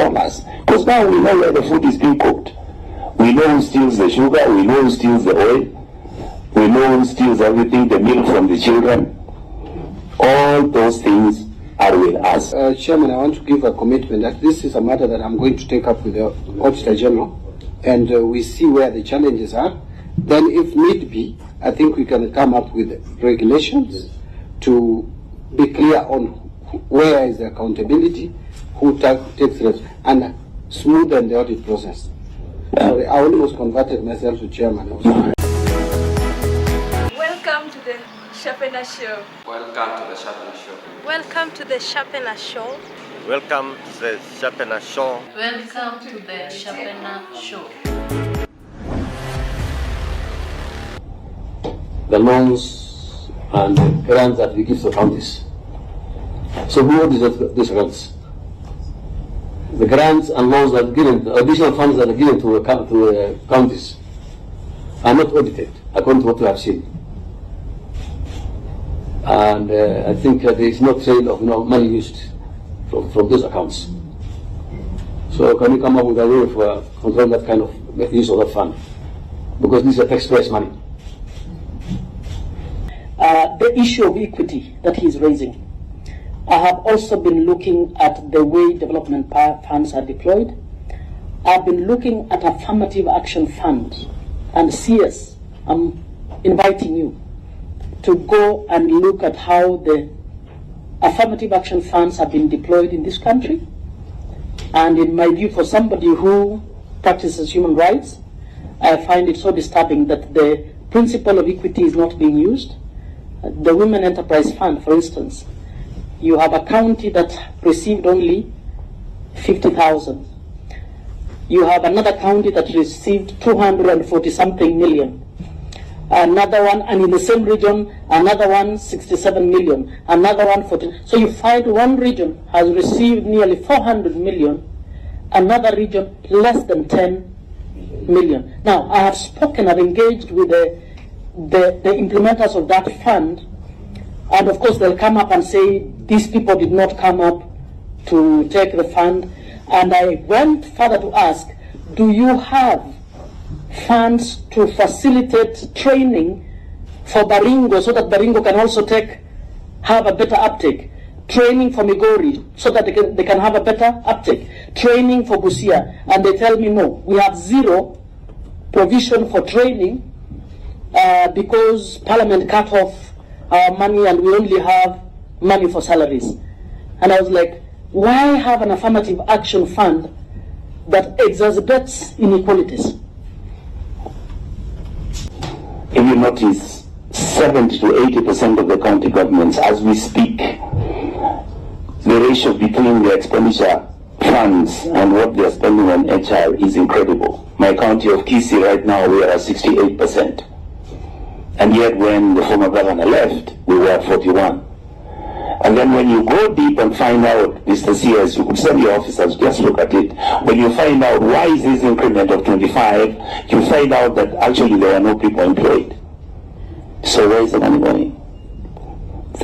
call us. Because now we know where the food is being cooked. We know who steals the sugar, we know who steals the oil, we know who steals everything, the milk from the children. All those things are with us. Chairman, I want to give a commitment that this is a matter that I'm going to take up with the Auditor General, and we see where the challenges are. Then if need be, I think we can come up with regulations to be clear on where is the accountability, who takes it, and smoothen the audit process. Sorry, I almost converted myself to chairman. Welcome to the Sharpener Show. Welcome to the Sharpener Show. Welcome to the Sharpener Show. Welcome to the Sharpener Show. Welcome to the Sharpener Show. The loans and the grants that we give to counties. So who audits these grants? The grants and loans that are given, the additional funds that are given to counties are not audited according to what we have seen. And I think there is no trail of money used from those accounts. So can we come up with a way of controlling that kind of use of that fund? Because this is taxpayers' money. The issue of equity that he is raising. I have also been looking at the way development funds are deployed. I've been looking at affirmative action fund, and CS, I'm inviting you to go and look at how the affirmative action funds have been deployed in this country. And in my view, for somebody who practices human rights, I find it so disturbing that the principle of equity is not being used. The Women Enterprise Fund, for instance, you have a county that received only 50,000. You have another county that received 240-something million. Another one, and in the same region, another one 67 million. Another one 40. So you find one region has received nearly 400 million, another region less than 10 million. Now, I have spoken, I've engaged with the implementers of that fund, and of course they'll come up and say these people did not come up to take the fund. And I went further to ask, do you have funds to facilitate training for Baringo so that Baringo can also have a better uptake? Training for Migori so that they can have a better uptake? Training for Busia? And they tell me no, we have zero provision for training because Parliament cut off our money and we only have money for salaries. And I was like, why have an affirmative action fund that exacerbates inequalities? If you notice, 70 to 80% of the county governments, as we speak, the ratio between the expenditure funds and what they are spending on HR is incredible. My county of Kisii right now, we are at 68%. And yet when the former governor left, we were at 41. And then when you go deep and find out, Mr. CS, you could send your officers, just look at it. When you find out why is this increment of 25, you find out that actually there are no people employed. So where is the money going?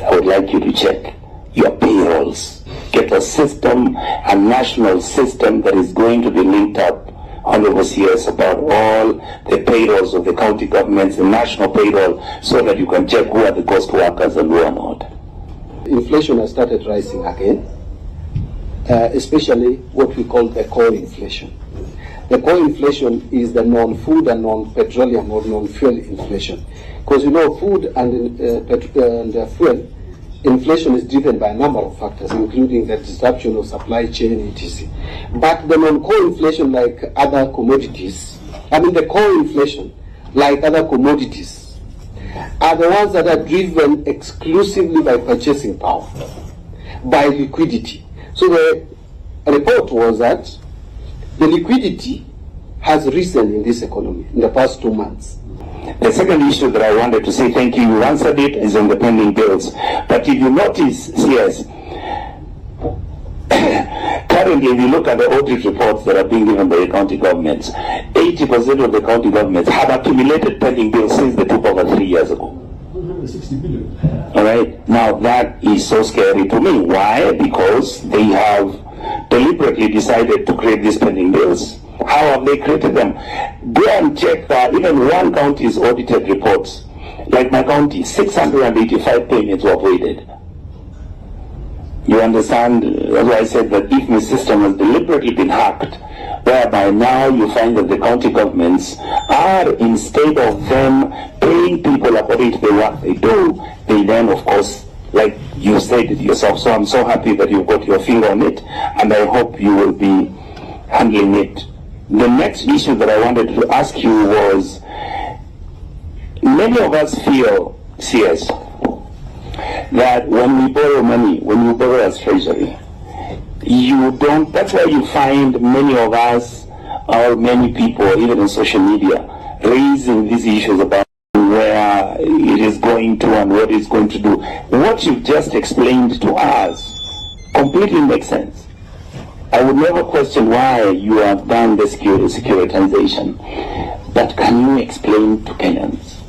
I would like you to check your payrolls. Get a system, a national system that is going to be linked up Honorable CS about all the payrolls of the county governments, the national payroll, so that you can check who are the ghost workers and who are not. Inflation has started rising again, especially what we call the core inflation. The core inflation is the non-food and non-petroleum or non-fuel inflation. Because food and fuel inflation is driven by a number of factors, including the disruption of supply chain, etc. But the non-core inflation, like other commodities, the core inflation, like other commodities, are the ones that are driven exclusively by purchasing power, by liquidity. So the report was that the liquidity has risen in this economy in the past 2 months. The second issue that I wanted to say, thank you, you answered it, is on the pending bills. But if you notice, yes, currently if you look at the audit reports that are being given by the county governments, 80% of the county governments have accumulated pending bills since they took over 3 years ago. 60 billion. All right, now that is so scary to me. Why? Because they have deliberately decided to create these pending bills. How have they created them? Go and check even one county's audited reports. Like my county, 685 payments were avoided. You understand? That's why I said that if the system has deliberately been hacked, whereby now you find that the county governments are, instead of them paying people according to the work they do, they then, of course, like you said it yourself, so I'm so happy that you've got your finger on it, and I hope you will be handling it. The next issue that I wanted to ask you was, many of us feel, CS, that when we borrow money, when you borrow as Treasury, you don't, that's why you find many of us, or many people, even in social media, raising these issues about where it is going to and what it's going to do. What you've just explained to us completely makes sense. I would never question why you have done the securitization, but can you explain to Kenyans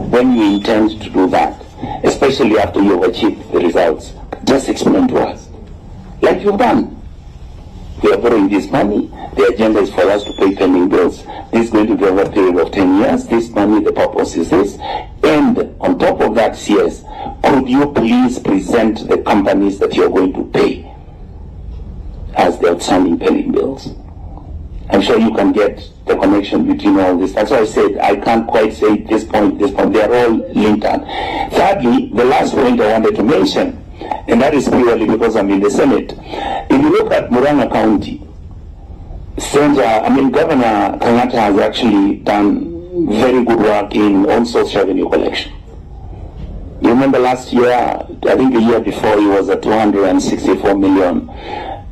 when you intend to do that, especially after you've achieved the results? Just explain to us, like you've done. We are borrowing this money. The agenda is for us to pay pending bills. This is going to be over a period of 10 years. This money, the purpose is this. And on top of that, CS, could you please present the companies that you're going to pay as the outstanding pending bills? I'm sure you can get the connection between all this. That's why I said I can't quite say this point. They are all linked on. Thirdly, the last point I wanted to mention, and that is purely because I'm in the Senate. If you look at Murang'a County, Governor Kenyatta has actually done very good work in on-source revenue collection. You remember last year, I think the year before, he was at 264 million.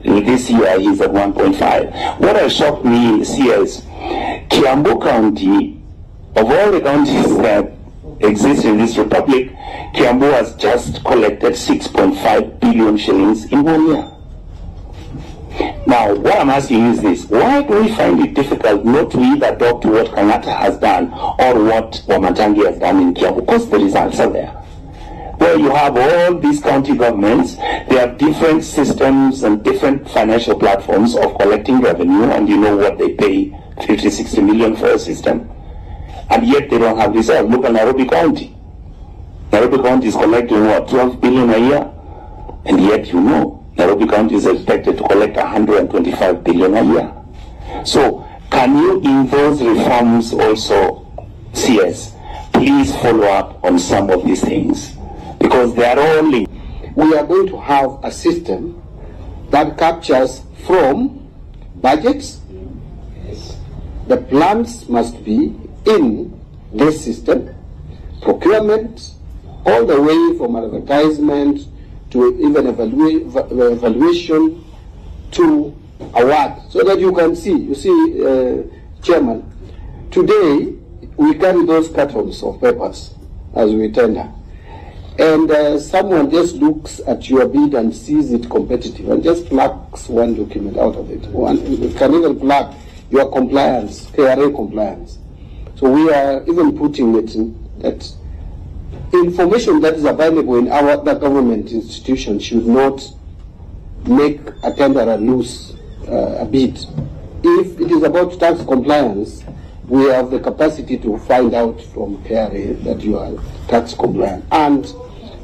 This year, he's at 1.5. What has shocked me is Kiambu County, of all the counties that exist in this republic, Kiambu has just collected 6.5 billion shillings in 1 year. Now, what I'm asking is this: why do we find it difficult not to either adopt what Kenyatta has done or what Wamatangi has done in Kiambu? Because the results are there. Where you have all these county governments, they have different systems and different financial platforms of collecting revenue, and you know what they pay, 50, 60 million for a system. And yet they don't have results. Look at Nairobi County. Nairobi County is collecting what, 12 billion a year? And yet you know, Nairobi County is expected to collect 125 billion a year. So, can you, in those reforms also, CS, please follow up on some of these things? Because they are all linked. We are going to have a system that captures from budgets. The plans must be in this system, procurement, all the way from advertisement to even evaluation to award, so that you can see. You see, Chairman, today we carry those cartons of papers as we tender. And someone just looks at your bid and sees it competitive and just plucks one document out of it. You can even plug your compliance, KRA compliance. So we are even putting it in that information that is available in the government institution should not make a tenderer lose a bid. If it is about tax compliance, we have the capacity to find out from KRA that you are tax compliant. And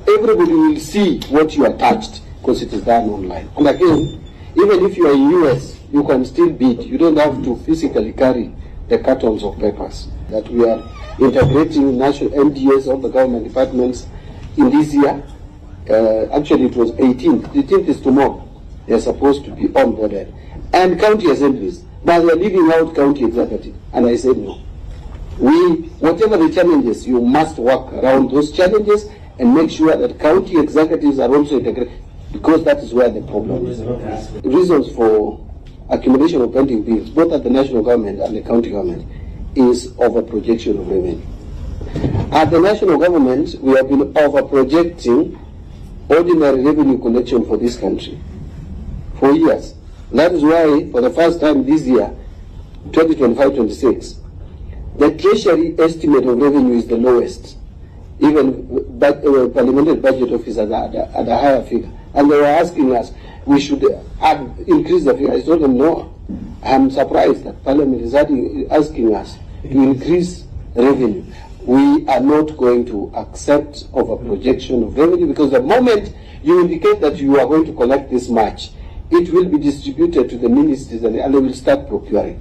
everybody will see what you attached because it is done online. And again, even if you are in US, you can still bid. You don't have to physically carry the cartons of papers. That we are integrating national MDAs of the government departments in this year. Actually, it was 18th. 18th is tomorrow. They are supposed to be onboarded. And county assemblies. But they are leaving out county executive. And I said no. Whatever the challenges, you must work around those challenges and make sure that county executives are also integrated, because that is where the problem is. Reasons for accumulation of pending bills, both at the national government and the county government, is over-projection of revenue. At the national government, we have been over-projecting ordinary revenue collection for this country for years. That is why, for the first time this year, 2025-26, the Treasury estimate of revenue is the lowest. Even parliamentary budget officers are at a higher figure. And they were asking us, we should increase the figure. I told them no. I'm surprised that Parliament is asking us to increase revenue. We are not going to accept of a projection of revenue, because the moment you indicate that you are going to collect this much, it will be distributed to the ministries and they will start procuring.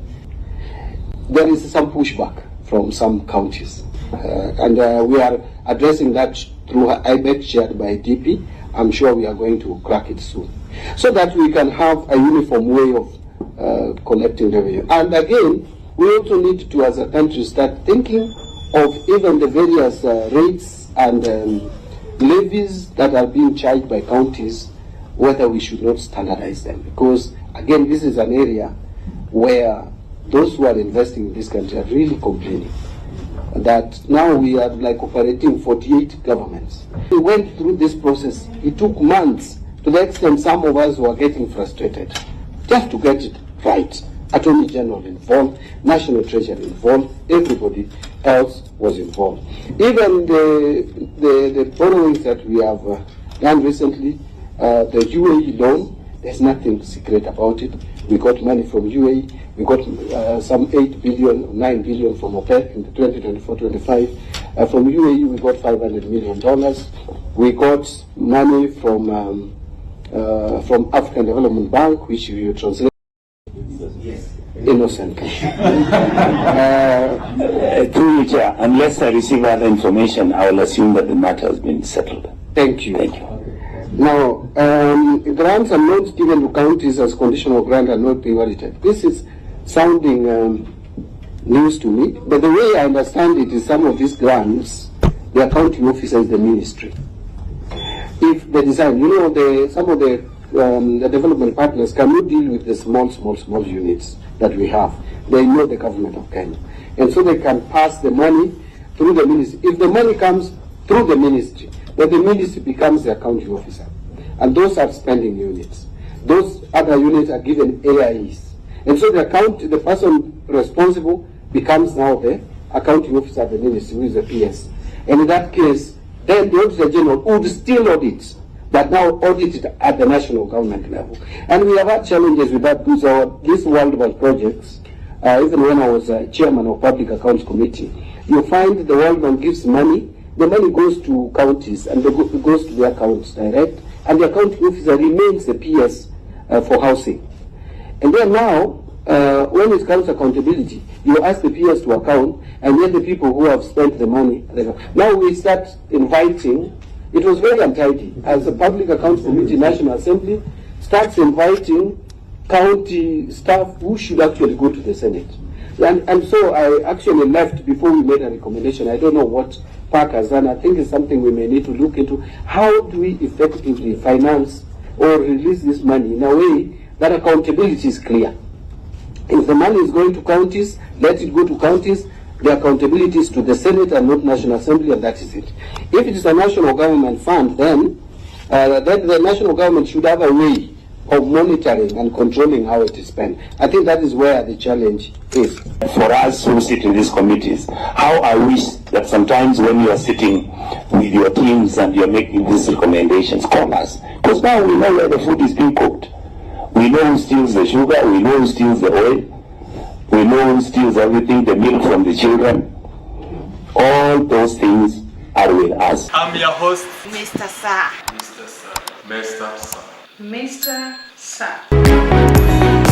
There is some pushback from some counties, and we are addressing that through IBEC chaired by DP. I'm sure we are going to crack it soon, so that we can have a uniform way of collecting revenue. And again, we also need to, as a country, start thinking of even the various rates and levies that are being charged by counties, whether we should not standardize them. Because, again, this is an area where those who are investing in this country are really complaining that now we are like operating 48 governments. We went through this process. It took months, to the extent some of us were getting frustrated just to get it right. Attorney General involved, National Treasury involved, everybody else was involved. Even the borrowings that we have done recently, the UAE loan, there's nothing secret about it. We got money from UAE. We got some 8 billion, 9 billion from OPEC in the 2024-25. From UAE, we got $500 million. We got money from African Development Bank, which you translate innocently. Through you, Chair, unless I receive other information, I will assume that the matter has been settled. Thank you. Thank you. Now, grants and loans given to counties as conditional grant are not being audited. This is sounding news to me, but the way I understand it is some of these grants, the accounting officer is the ministry. If the design, some of the development partners cannot deal with the small units that we have. They know the government of Kenya. And so they can pass the money through the ministry. If the money comes through the ministry, then the ministry becomes the accounting officer. And those are spending units. Those other units are given AIEs. And so the person responsible becomes now the accounting officer of the ministry, who is the PS. And in that case, then the Auditor General would still audit, but now audit it at the national government level. And we have had challenges with that because these World Bank projects, even when I was chairman of Public Accounts Committee, you find the World Bank gives money, the money goes to counties and it goes to their accounts direct, and the accounting officer remains the PS for housing. And then now, when it comes to accountability, you ask the PS to account, and then the people who have spent the money. Now we start inviting. It was very untidy. As a Public Accounts Committee, National Assembly starts inviting county staff who should actually go to the Senate. And so I actually left before we made a recommendation. I don't know what PAC has done. I think it's something we may need to look into. How do we effectively finance or release this money in a way that accountability is clear? If the money is going to counties, let it go to counties. The accountability is to the Senate and not National Assembly, and that is it. If it is a national government fund, then the national government should have a way of monitoring and controlling how it is spent. I think that is where the challenge is. For us who sit in these committees, how I wish that sometimes when you are sitting with your teams and you're making these recommendations, call us. Because now we know where the food is being cooked. We know who steals the sugar, we know who steals the oil, we know who steals everything, the milk from the children. All those things are with us. I'm your host, Mr. Sir. Mr. Sir. Mr. Sir. Mr. Sir.